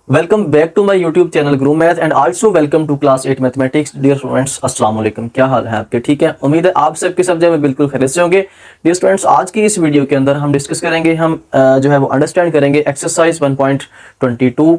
Welcome back to my YouTube channel grow math and also welcome to class 8 mathematics. Dear students, अस्सलाम वालेकुम। क्या हाल है आपके? ठीक है, उम्मीद है आप सबके सब जगह में बिल्कुल खैरियत से होंगे। डियर स्टूडेंट्स, आज की इस वीडियो के अंदर हम डिस्कस करेंगे, हम जो है वो अंडरस्टैंड करेंगे एक्सरसाइज 1.22,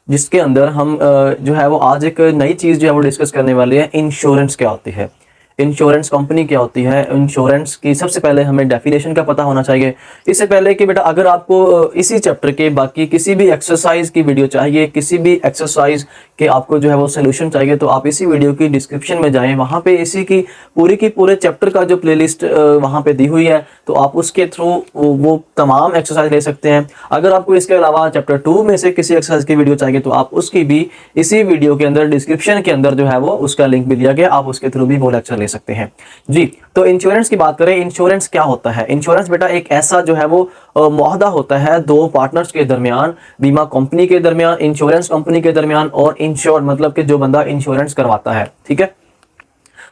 जिसके अंदर हम जो है वो आज एक नई चीज़ जो है वो डिस्कस करने वाले हैं। इंश्योरेंस क्या होती है, इंश्योरेंस कंपनी क्या होती है, इंश्योरेंस की सबसे पहले हमें डेफिनेशन का पता होना चाहिए। इससे पहले कि बेटा अगर आपको इसी चैप्टर के बाकी किसी भी एक्सरसाइज की वीडियो चाहिए, किसी भी एक्सरसाइज के आपको जो है वो सोल्यूशन चाहिए, तो आप इसी वीडियो की डिस्क्रिप्शन में जाएं, वहाँ पे इसी की पूरे चैप्टर का जो प्लेलिस्ट वहाँ पे दी हुई है, तो आप उसके थ्रू वो तमाम एक्सरसाइज ले सकते हैं। अगर आपको इसके अलावा चैप्टर 2 में से किसी एक्सरसाइज की वीडियो चाहिए, तो आप उसकी भी इसी वीडियो के अंदर डिस्क्रिप्शन के अंदर जो है वो उसका लिंक भी दिया गया, आप उसके थ्रू भी वो लेक्चर ले सकते हैं जी। तो इंश्योरेंस की बात करें, इंश्योरेंस क्या होता है? इंश्योरेंस बेटा एक ऐसा जो है वो मुआहदा होता है दो पार्टनर्स के दरमियान, बीमा कंपनी के दरमियान, इंश्योरेंस कंपनी के दरमियान, और इंश्योर्ड मतलब कि जो बंदा इंश्योरेंस करवाता है। ठीक है,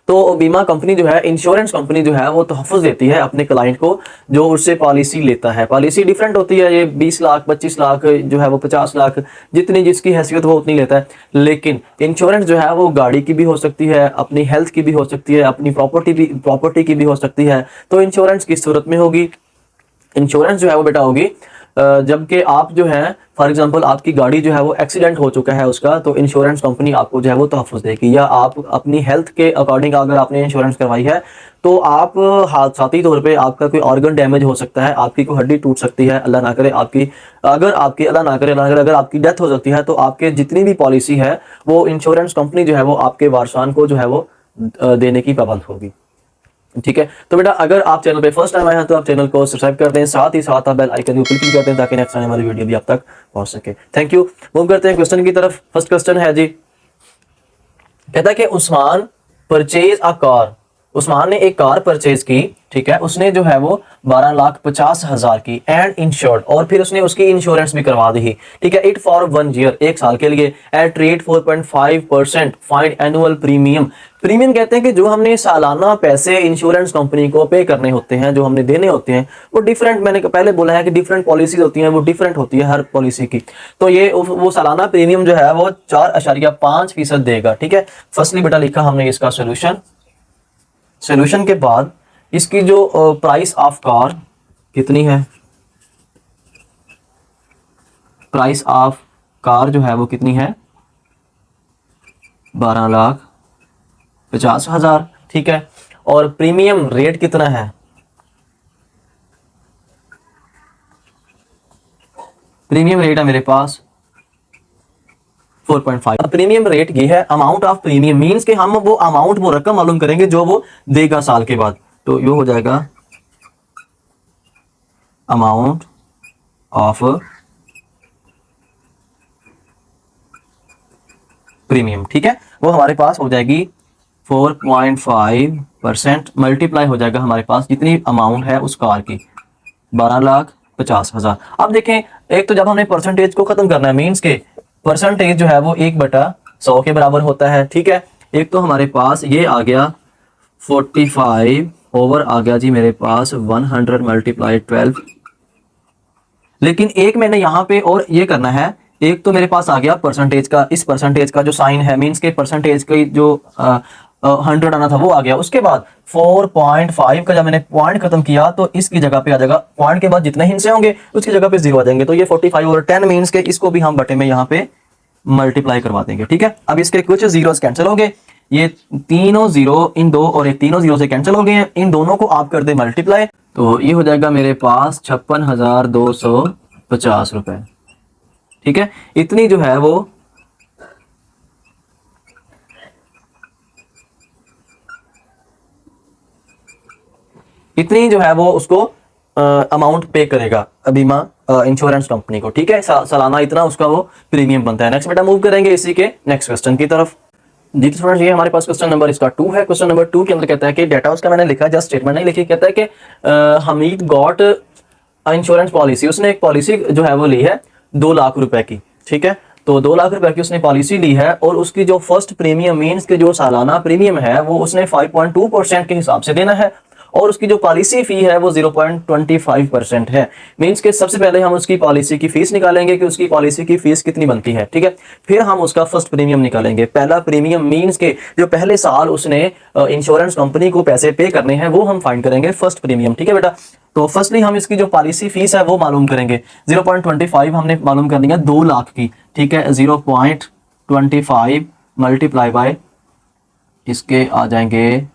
तो बीमा कंपनी जो है, इंश्योरेंस कंपनी जो है वो तहफ़्फ़ुज़ देती है अपने क्लाइंट को जो उससे पॉलिसी लेता है। पॉलिसी डिफरेंट होती है, ये 20 लाख 25 लाख जो है वो 50 लाख, जितनी जिसकी हैसियत वो उतनी लेता है। लेकिन इंश्योरेंस जो है वो गाड़ी की भी हो सकती है, अपनी हेल्थ की भी हो सकती है, अपनी प्रॉपर्टी की भी हो सकती है। तो इंश्योरेंस किस सूरत में होगी? इंश्योरेंस जो है वो बेटा होगी जबकि आप जो है फॉर एग्जांपल आपकी गाड़ी जो है वो एक्सीडेंट हो चुका है उसका, तो इंश्योरेंस कंपनी आपको जो है वो तहफ़्फ़ुज़ देगी। या आप अपनी हेल्थ के अकॉर्डिंग अगर आपने इंश्योरेंस करवाई है, तो आप हादसाती तौर पे आपका कोई ऑर्गन डैमेज हो सकता है, आपकी कोई हड्डी टूट सकती है, अल्लाह ना करे आपकी, अल्लाह ना करे अगर आपकी डेथ हो सकती है, तो आपके जितनी भी पॉलिसी है वो इंश्योरेंस कंपनी जो है वो आपके वारसान को जो है वो देने की पाबंद होगी। ठीक है, तो बेटा अगर आप चैनल पे फर्स्ट टाइम आए हैं तो आप चैनल को सब्सक्राइब कर दें, साथ ही साथ आप बेल आइकन को क्लिक कर दें ताकि नेक्स्ट आने वाली वीडियो भी आप तक पहुंच सके। Thank you. मूव करते हैं क्वेश्चन की तरफ। फर्स्ट क्वेश्चन है जी, कहता है कि Usman purchase a car, Usman ने एक कार परचेज की। ठीक है, उसने जो है वो 12,50,000 की एंड इंश्योर्ड, और फिर उसने उसकी इंश्योरेंस भी करवा दी। ठीक है, इट फॉर 1 ईयर, एक साल के लिए, at rate 4.5% find annual premium. Premium कहते हैं कि जो हमने सालाना पैसे इंश्योरेंस कंपनी को पे करने होते हैं, जो हमने देने होते हैं, वो डिफरेंट, मैंने पहले बोला है कि डिफरेंट पॉलिसीज होती हैं, वो डिफरेंट होती है हर पॉलिसी की। तो ये वो सालाना प्रीमियम जो है वो 4.5% देगा। ठीक है, फर्स्टली बेटा लिखा हमने इसका सोल्यूशन के बाद इसकी जो प्राइस ऑफ कार कितनी है, प्राइस ऑफ कार जो है वो कितनी है, 12,50,000। ठीक है, और प्रीमियम रेट कितना है, प्रीमियम रेट है मेरे पास 4.5। प्रीमियम रेट ये है, अमाउंट ऑफ प्रीमियम मींस कि हम वो अमाउंट, वो रकम मालूम करेंगे जो वो देगा साल के बाद। तो ये हो जाएगा अमाउंट ऑफ प्रीमियम। ठीक है, वो हमारे पास हो जाएगी 4.5% मल्टीप्लाई हो जाएगा हमारे पास जितनी अमाउंट है उस कार की, 12,50,000। अब देखें, एक तो जब हमने परसेंटेज को खत्म करना है, मींस के परसेंटेज जो है वो 1/100 के बराबर होता है। ठीक है, एक तो हमारे पास ये आ गया 45 ओवर आ गया जी मेरे पास 100 मल्टीप्लाई 12। लेकिन एक मैंने यहाँ पे और ये करना है, एक तो मेरे पास आ गया परसेंटेज का, इस परसेंटेज का जो साइन है, मींस के परसेंटेज की जो 100 आना था वो आ गया। उसके बाद 4.5 का जब मैंने पॉइंट खत्म किया, तो इसकी जगह पे आ जाएगा, पॉइंट के बाद जितने हिस्से होंगे उसकी जगह पे 0 आ जाएंगे। तो ये 45 और 10 मींस के इसको भी हम बटे में यहाँ पे मल्टीप्लाई करवा देंगे। ठीक है, अब इसके कुछ जीरोस कैंसिल हो गए, ये तीनों जीरो, इन दो और एक तीनों जीरो से कैंसिल हो गए हैं, इन दोनों को आप कर दे मल्टीप्लाई, तो ये हो जाएगा मेरे पास 56,250 रुपए। ठीक है, इतनी जो है वो उसको अमाउंट पे करेगा बीमा इंश्योरेंस कंपनी को। ठीक है, सालाना इतना उसका वो प्रीमियम बनता है। नेक्स्ट बेटा मूव करेंगे इसी के नेक्स्ट क्वेश्चन की तरफ। जी स्टूडेंट्स, ये हमारे पास क्वेश्चन नंबर इसका 2 है। क्वेश्चन नंबर 2 के अंदर कहता है कि डाटा उसका मैंने लिखा, जस्ट स्टेटमेंट नहीं लिखी। कहता है कि हमीद गॉट इंश्योरेंस पॉलिसी, उसने एक पॉलिसी जो है वो ली है 2 लाख रुपए की। ठीक है, तो 2 लाख रुपए की उसने पॉलिसी ली है, और उसकी जो फर्स्ट प्रीमियम मींस के जो सालाना प्रीमियम है वो उसने 5.2% के हिसाब से देना है, और उसकी जो पॉलिसी फी है वो 0.25% है। मींस के सबसे पहले हम उसकी पॉलिसी की फीस निकालेंगे कि उसकी पॉलिसी की फीस कितनी बनती है, ठीक है। फिर हम उसका फर्स्ट प्रीमियम निकालेंगे। पहला प्रीमियम मींस के जो पहले साल उसने इंश्योरेंस कंपनी को पैसे पे करने हैं वो हम फाइंड करेंगे फर्स्ट प्रीमियम, ठीक है बेटा। तो फर्स्टली हम इसकी जो पॉलिसी फीस है वो मालूम करेंगे। 0.25 हमने मालूम कर लिया 2 लाख की, ठीक है। 0.25 मल्टीप्लाई बाय इसके आ जाएंगे,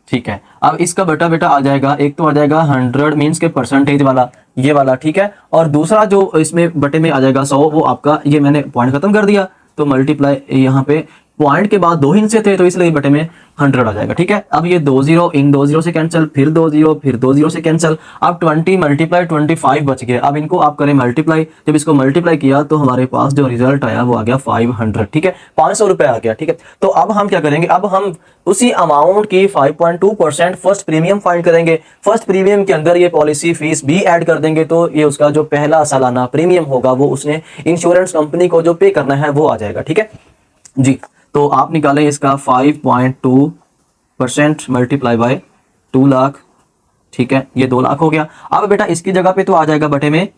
ठीक है। अब इसका बेटा बेटा आ जाएगा, एक तो आ जाएगा 100 मींस के परसेंटेज वाला, ये वाला, ठीक है। और दूसरा जो इसमें बटे में आ जाएगा 100, वो आपका, ये मैंने पॉइंट खत्म कर दिया तो मल्टीप्लाई, यहाँ पे पॉइंट के बाद 2 हिस्से थे तो इसलिए बटे में 100 आ जाएगा, ठीक है। अब ये 2 0 इन 2 0 से कैंसिल, फिर 2 0, फिर 2 0 से कैंसिल। अब 20 मल्टीप्लाई 25 बच गए। अब इनको आप करें मल्टीप्लाई, जब इसको मल्टीप्लाई किया तो हमारे पास जो रिजल्ट आया वो आ गया 500, ठीक है। 500 रुपए आ गया, ठीक है। तो अब हम क्या करेंगे, अब हम उसी अमाउंट की 5.2% फर्स्ट प्रीमियम फाइंड करेंगे। फर्स्ट प्रीमियम के अंदर ये पॉलिसी फीस भी ऐड कर देंगे तो ये उसका जो पहला सालाना प्रीमियम होगा वो उसने इंश्योरेंस कंपनी को जो पे करना है वो आ जाएगा, ठीक है जी। तो आप निकालें इसका 5.2% मल्टीप्लाई बाय 2 लाख, ठीक है। ये 2 लाख हो गया। अब बेटा इसकी जगह पे तो आ जाएगा बटे में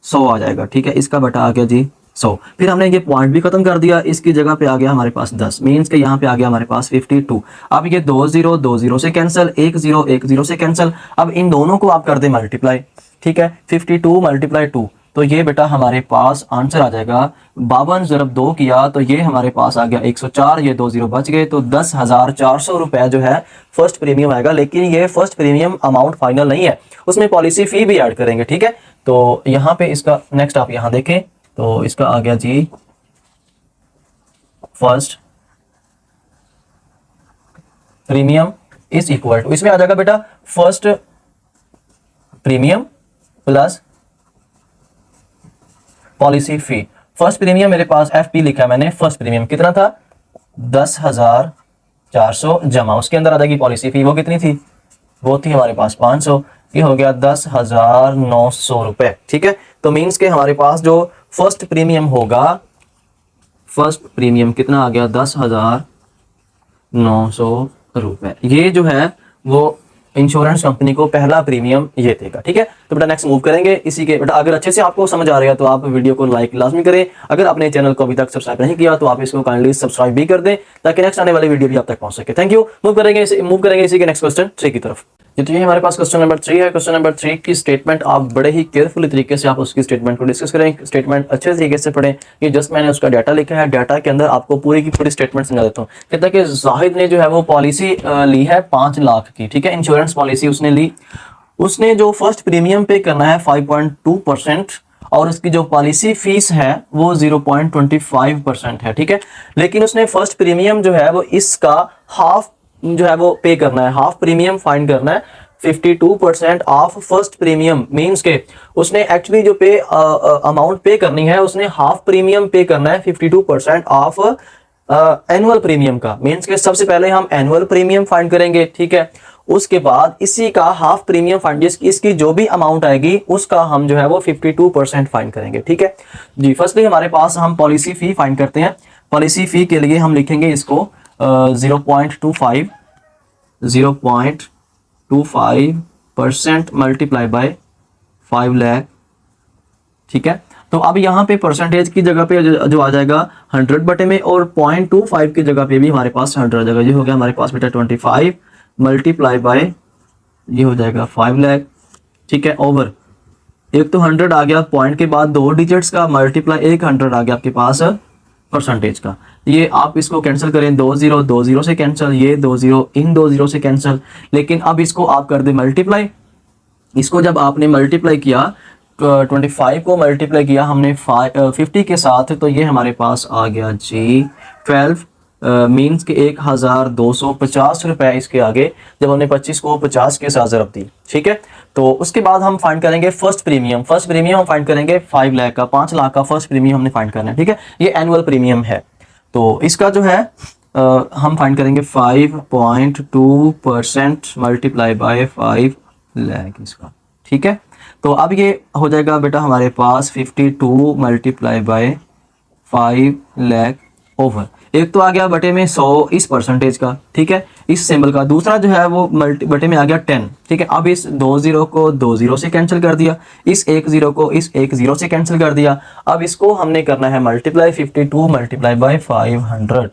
100 आ जाएगा, ठीक है। इसका बटा आ गया जी 100। फिर हमने ये पॉइंट भी खत्म कर दिया, इसकी जगह पे आ गया हमारे पास 10 मींस के यहाँ पे आ गया हमारे पास 52। अब ये 2 0 2 0 से कैंसिल, 1 0 1 0 से कैंसिल। अब इन दोनों को आप कर दे मल्टीप्लाई, ठीक है। 52 मल्टीप्लाई 2, तो ये बेटा हमारे पास आंसर आ जाएगा 52 जब 2 किया तो ये हमारे पास आ गया 104, ये 2 0 बच गए तो 10,400 रुपए जो है फर्स्ट प्रीमियम आएगा। लेकिन ये फर्स्ट प्रीमियम अमाउंट फाइनल नहीं है, उसमें पॉलिसी फी भी ऐड करेंगे, ठीक है। तो यहाँ पे इसका नेक्स्ट आप यहाँ देखें तो इसका आ गया जी first premium is equal to, इसमें आ जाएगा बेटा first premium plus policy fee. First premium मेरे पास एफपी लिखा है मैंने, फर्स्ट प्रीमियम कितना था 10,400 जमा, उसके अंदर आ जाएगी पॉलिसी फी, वो कितनी थी, वो थी हमारे पास 500, ये हो गया 10,900 रुपए, ठीक है। तो मींस के हमारे पास जो फर्स्ट प्रीमियम होगा, फर्स्ट प्रीमियम कितना आ गया 10,900 रुपए, ये जो है वो इंश्योरेंस कंपनी को पहला प्रीमियम ये देगा, ठीक है। तो बेटा नेक्स्ट मूव करेंगे इसी के। बेटा अगर अच्छे से आपको समझ आ रहा है तो आप वीडियो को लाइक लाजमी करें। अगर आपने चैनल को अभी तक सब्सक्राइब नहीं किया तो आप इसको काइंडली सब्सक्राइब भी कर दें ताकि नेक्स्ट आने वाली वीडियो भी आप तक पहुंच सके। Thank you. मूव करेंगे इसी के नेक्स्ट क्वेश्चन 3 की तरफ। तो ये हमारे पास क्वेश्चन नंबर 3 है। क्वेश्चन नंबर 3 की स्टेटमेंट आप बड़े ही केयरफुली तरीके से आप उसकी स्टेटमेंट को डिस्कस करें, स्टेटमेंट अच्छे तरीके से पढ़ें। ये जस्ट मैंने उसका डाटा लिखा है, डाटा के अंदर आपको पूरी की पूरी स्टेटमेंट समझा देता हूँ। कहता है कि जाहिद ने जो है वो पॉलिसी ली है 5 लाख की, ठीक है, इंश्योरेंस पॉलिसी उसने ली। उसने जो फर्स्ट प्रीमियम पे करना है 5.2% और उसकी जो पॉलिसी फीस है वो 0.25% है, ठीक है। लेकिन उसने फर्स्ट प्रीमियम जो है वो इसका हाफ जो है वो पे करना है, हाफ प्रीमियम फाइंड करना है। 52% ऑफ फर्स्ट प्रीमियम मींस के उसने एक्चुअली जो पे अमाउंट पे करनी है उसने हाफ प्रीमियम पे करना है 52% ऑफ एनुअल प्रीमियम का। मींस के सबसे पहले हम एनुअल प्रीमियम फाइंड करेंगे, ठीक है। उसके बाद इसी का हाफ प्रीमियम फाइंड, इसकी जो भी अमाउंट आएगी उसका हम जो है वो 52% फाइंड करेंगे, ठीक है जी। फर्स्टली हमारे पास हम पॉलिसी फी फाइंड करते हैं। पॉलिसी फी के लिए हम लिखेंगे इसको 0.25% मल्टीप्लाई बाय 5 लाख, ठीक है। तो अब यहाँ पे परसेंटेज की जगह पे जो आ जाएगा 100 बटे में और 0.25 की जगह पे भी हमारे पास 100 आ जाएगा। ये हो गया हमारे पास बेटा 25 मल्टीप्लाई बाय ये हो जाएगा 5 लाख, ठीक है। ओवर एक तो 100 आ गया, पॉइंट के बाद 2 डिजिट्स का मल्टीप्लाई 100 आ गया आपके पास परसेंटेज का। ये आप इसको कैंसिल करें, 2 0 2 0 से कैंसिल, ये 2 0 इन 2 0 से कैंसिल। लेकिन अब इसको आप कर दे मल्टीप्लाई। इसको जब आपने मल्टीप्लाई किया 25 को मल्टीप्लाई किया हमने 50 के साथ तो ये हमारे पास आ गया जी 12 मीन्स के 1,250 रुपए इसके आगे जब हमने 25 को 50 के साथ ज़रब दी, ठीक है। तो उसके बाद हम फाइंड करेंगे फर्स्ट प्रीमियम। फर्स्ट प्रीमियम हम फाइंड करेंगे 5 लाख का, 5 लाख का फर्स्ट प्रीमियम हमने फाइंड करना है, ठीक है। ये एनुअल प्रीमियम है तो इसका जो है हम फाइंड करेंगे 5.2% मल्टीप्लाई बाय 5 लाख इसका, ठीक है। तो अब ये हो जाएगा बेटा हमारे पास 52 मल्टीप्लाई बाय 5 लाख ओवर एक तो आ गया बटे में 100 इस परसेंटेज का, ठीक है, इस सिंबल का। दूसरा जो है वो बटे में आ गया 10, ठीक है। अब इस 2 0 को 2 0 से कैंसिल कर दिया, इस 1 0 को इस 1 0 से कैंसिल कर दिया। अब इसको हमने करना है मल्टीप्लाई, 52 मल्टीप्लाई बाय 500,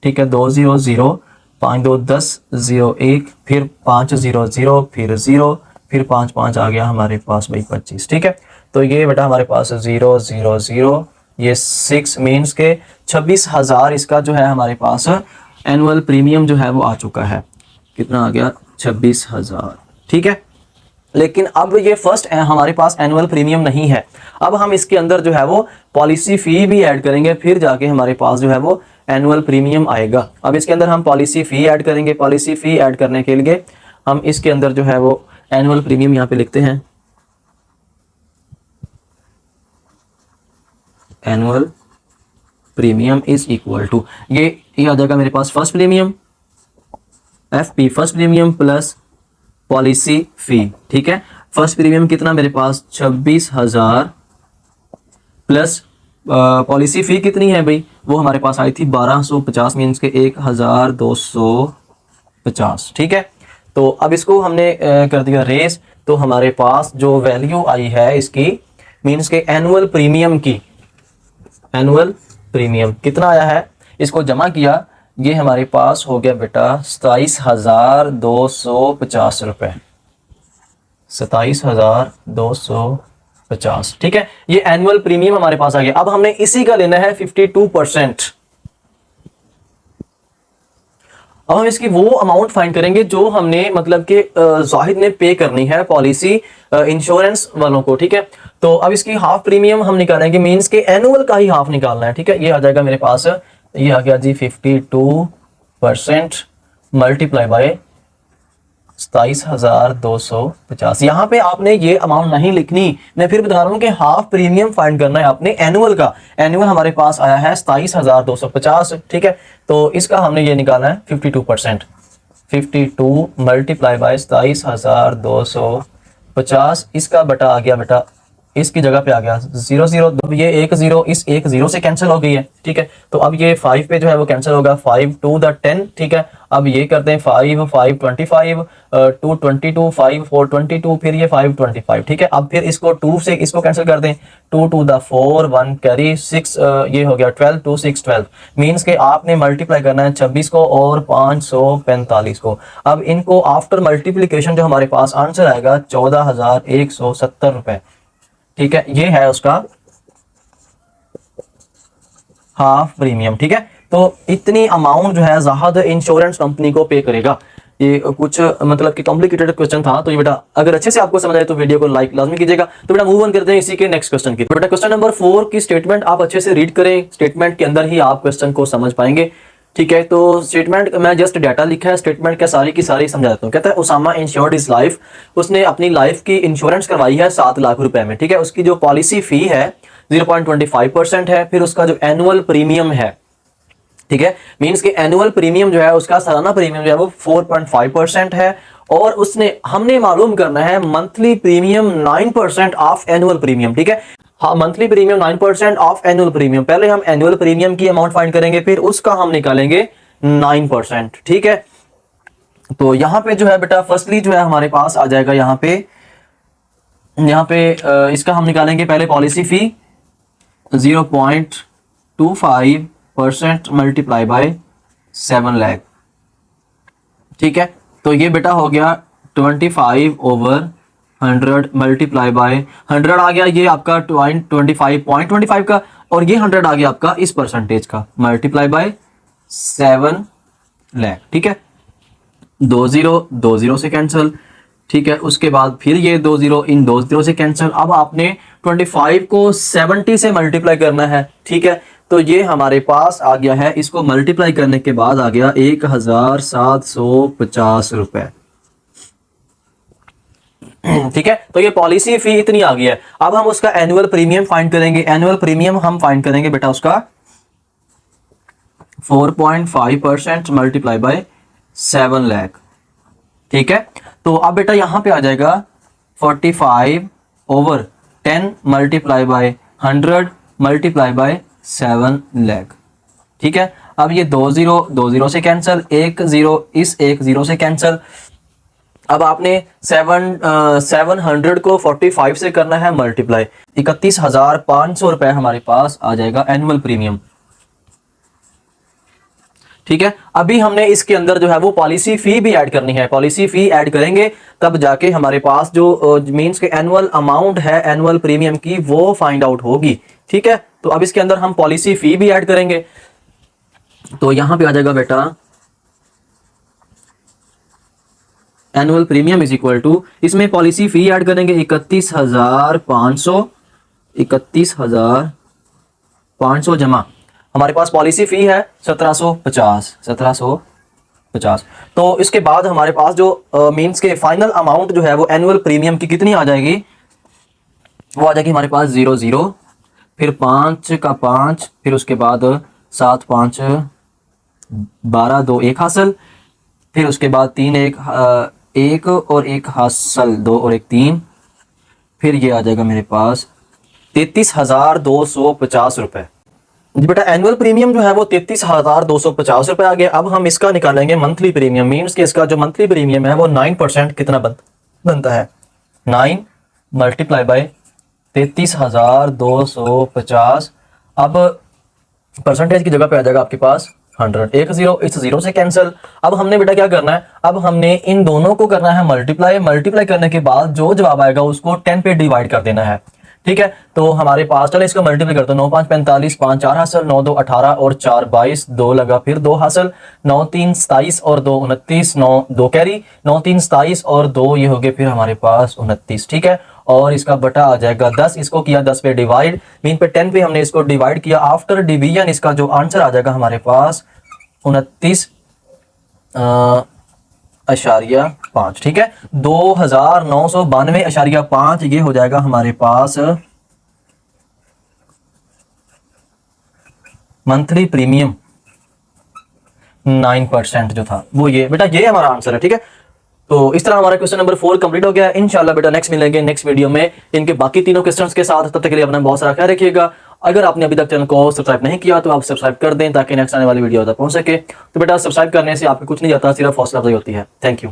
ठीक है। 2 0 0, 5 2 10, 0 1, फिर 5 0 0, फिर 0, फिर 5 5 आ गया हमारे पास भाई 25, ठीक है। तो ये बेटा हमारे पास 0 0 0, ये 6 मीन्स के 26,000 इसका जो है हमारे पास एनुअल प्रीमियम जो है वो आ चुका है। कितना आ गया? 26,000, ठीक है। लेकिन अब ये फर्स्ट हमारे पास एनुअल प्रीमियम नहीं है। अब हम इसके अंदर जो है वो पॉलिसी फी भी ऐड करेंगे, फिर जाके हमारे पास जो है वो एनुअल प्रीमियम आएगा। अब इसके अंदर हम पॉलिसी फी ऐड करेंगे। पॉलिसी फी ऐड करने के लिए हम इसके अंदर जो है वो एनुअल प्रीमियम यहाँ पे लिखते हैं, annual premium is equal to, ये आ जाएगा मेरे पास first premium, FP first premium plus policy fee, ठीक है। फर्स्ट प्रीमियम कितना मेरे पास? 26,000 प्लस पॉलिसी फी कितनी है भाई? वो हमारे पास आई थी 1250 मीन्स के 1250, ठीक है। तो अब इसको हमने कर दिया रेस, तो हमारे पास जो वैल्यू आई है इसकी मीन्स के एनुअल प्रीमियम की, एनुअल प्रीमियम कितना आया है, इसको जमा किया, ये हमारे पास हो गया बेटा 27,250 रुपए, 27,250, ठीक है। ये एनुअल प्रीमियम हमारे पास आ गया। अब हमने इसी का लेना है 52%। अब हम इसकी वो अमाउंट फाइंड करेंगे जो हमने मतलब कि जाहिद ने पे करनी है पॉलिसी इंश्योरेंस वालों को, ठीक है। तो अब इसकी हाफ प्रीमियम हम निकालेंगे, मींस के एनुअल का ही हाफ निकालना है, ठीक है। ये आ जाएगा मेरे पास, ये आ गया जी 52% मल्टीप्लाई बाय 27,250। यहाँ पे आपने ये अमाउंट नहीं लिखनी, मैं फिर बता रहा हूँ कि हाफ प्रीमियम फाइंड करना है आपने एनुअल का। एनुअल हमारे पास आया है 27,250, ठीक है। तो इसका हमने ये निकाला है 52%, 52 मल्टीप्लाई बाय 27,250, इसका बटा आ गया बेटा, इसकी जगह पे आ गया 0 0, ये 1 0 इस 1 0 से कैंसिल हो गई है, ठीक है। तो अब ये 5 पे जो है वो कैंसिल होगा, 5 2 द 10, ठीक है। अब ये करते हैं 5 5 25, 2 22, 5 4 22, फिर ये 5 25, ठीक है। अब फिर इसको 2 से इसको कैंसिल कर दें, 2 2 द 4, 1 कैरी 6, ये हो गया 12, 2 6 12, मीन्स के आपने मल्टीप्लाई करना है 26 को और 545 को। अब इनको आफ्टर मल्टीप्लीकेशन जो हमारे पास आंसर आएगा 14,170 रुपए, ठीक है। ये है उसका हाफ प्रीमियम, ठीक है। तो इतनी अमाउंट जो है ज़ाहिद इंश्योरेंस कंपनी को पे करेगा। ये कुछ मतलब कि कॉम्प्लिकेटेड क्वेश्चन था, तो ये बेटा अगर अच्छे से आपको समझ आए तो वीडियो को लाइक लाजमी कीजिएगा। तो बेटा मूव ऑन करते हैं इसी के नेक्स्ट क्वेश्चन की। तो बेटा क्वेश्चन नंबर 4 की स्टेटमेंट आप अच्छे से रीड करें, स्टेटमेंट के अंदर ही आप क्वेश्चन को समझ पाएंगे, ठीक है। तो स्टेटमेंट मैं जस्ट डाटा लिखा है, स्टेटमेंट क्या सारी की सारी समझा देता हूँ। कहता है उसामा इंश्योर्ड हिज लाइफ, उसने अपनी लाइफ की इंश्योरेंस करवाई है 7 लाख रुपए में, ठीक है। उसकी जो पॉलिसी फी है 0.25% है, फिर उसका जो एनुअल प्रीमियम है, ठीक है, मींस के एनुअल प्रीमियम जो है उसका सालाना प्रीमियम जो है वो 4.5% है, और उसने हमने मालूम करना है monthly premium 9% of annual premium, ठीक है। हाँ, monthly premium 9% of annual premium. पहले हम एनुअल प्रीमियम की अमाउंट फाइंड करेंगे, फिर उसका हम निकालेंगे 9%, ठीक है। तो यहाँ पे जो है बेटा फर्स्टली जो है हमारे पास आ जाएगा यहाँ पे इसका हम निकालेंगे पहले policy fee 0.25% multiply by 7 lakh, ठीक है। तो ये बेटा हो गया 25/100 मल्टीप्लाई बाय 100 आ गया, ये आपका 25.25 का, और ये 100 आ गया आपका इस परसेंटेज का, मल्टीप्लाई बाय 7 लाख, ठीक है। 2 0 2 0 से कैंसिल, ठीक है। उसके बाद फिर ये 2 0 इन 2 0 से कैंसिल। अब आपने 25 को 70 से मल्टीप्लाई करना है, ठीक है। तो ये हमारे पास आ गया है, इसको मल्टीप्लाई करने के बाद आ गया 1,750 रुपए, ठीक है। तो ये पॉलिसी फी इतनी आ गई है। अब हम उसका एनुअल प्रीमियम फाइंड करेंगे। एनुअल प्रीमियम हम फाइंड करेंगे बेटा उसका 4.5% मल्टीप्लाई बाय 7 लाख, ठीक है। तो अब बेटा यहां पे आ जाएगा 45/10 multiply by 100 multiply by 7 lakh, ठीक है। अब ये 2 0 से कैंसिल, 1 0 इस 1 0 से कैंसिल। अब आपने 700 को 45 से करना है मल्टीप्लाई, 31,500 रुपए हमारे पास आ जाएगा एनुअल प्रीमियम। ठीक है। अभी हमने इसके अंदर जो है वो पॉलिसी फी भी ऐड करनी है, पॉलिसी फी ऐड करेंगे तब जाके हमारे पास जो मींस के एनुअल अमाउंट है एनुअल प्रीमियम की वो फाइंड आउट होगी। ठीक है। तो अब इसके अंदर हम पॉलिसी फी भी ऐड करेंगे, तो यहां पे आ जाएगा बेटा annual premium is equal to, इसमें पॉलिसी फी ऐड करेंगे 31,500 जमा हमारे पास पॉलिसी फी है 1750। तो इसके बाद हमारे पास जो मींस के फाइनल अमाउंट जो है वो एनुअल प्रीमियम की कितनी आ जाएगी, वो आ जाएगी हमारे पास 0 0, फिर 5 का 5, फिर उसके बाद 7 5 12 2 1 हासिल, फिर उसके बाद 3 1 और 1 हासिल, 2 और 1 3, फिर ये आ जाएगा मेरे पास 33,250 रुपए। जी बेटा एनुअल प्रीमियम जो है वो 33,250 रुपए आ गया। अब हम इसका निकालेंगे मंथली प्रीमियम, मींस कि इसका जो मंथली प्रीमियम है वो 9% कितना बनता है, 9 मल्टीप्लाई बाय 33,250। अब परसेंटेज की जगह पे आ जाएगा आपके पास 100, 1 0 इस 0 से कैंसिल। अब हमने बेटा क्या करना है, अब हमने इन दोनों को करना है मल्टीप्लाई, मल्टीप्लाई करने के बाद जो जवाब आएगा उसको 10 पे डिवाइड कर देना है। ठीक है। तो हमारे पास चलो इसको मल्टीप्लाई करते हैं, 9 5 45, 5 4 हासिल, 9 2 18 और 4 22, 2 लगा फिर 2 हासिल, 9 3 27 और 2 29, 9 2 कैरी, 9 3 27 और 2 ये हो गए फिर हमारे पास 29। ठीक है। और इसका बटा आ जाएगा 10, इसको किया 10 पे डिवाइड, मीन पे 10 पे हमने इसको डिवाइड किया, आफ्टर डिवीजन इसका जो आंसर आ जाएगा हमारे पास 29.5। ठीक है। 2,992.5 ये हो जाएगा हमारे पास मंथली प्रीमियम 9% जो था वो ये बेटा ये हमारा आंसर है। ठीक है। तो इस तरह हमारा क्वेश्चन नंबर 4 कंप्लीट हो गया। इंशाल्लाह बेटा नेक्स्ट मिलेंगे नेक्स्ट वीडियो में इनके बाकी तीनों क्वेश्चंस के साथ। तब तक के लिए अपना बहुत सारा ख्याल रखिएगा। अगर आपने अभी तक चैनल को सब्सक्राइब नहीं किया तो आप सब्सक्राइब कर दें ताकि नेक्स्ट आने वाली वीडियो तक पहुंच सके। तो बेटा सब्सक्राइब करने से आपको कुछ नहीं जाता, सिर्फ हौसला अफजाई होती है। Thank you.